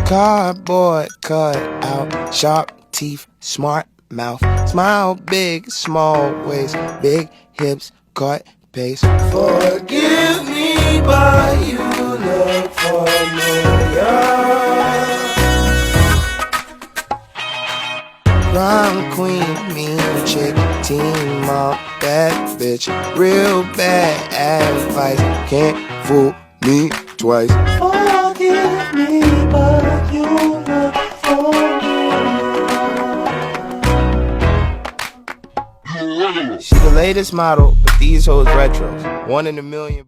Cardboard cut out, sharp teeth, smart mouth. Smile big, small waist, big hips, cut pace. Forgive me, but you look familiar. Prom queen, mean chick, teen mom, bad bitch, real bad advice. Can't fool me twice. Forgive me, but you look familiar. She the latest model, but these hoes retros. 1 in a million.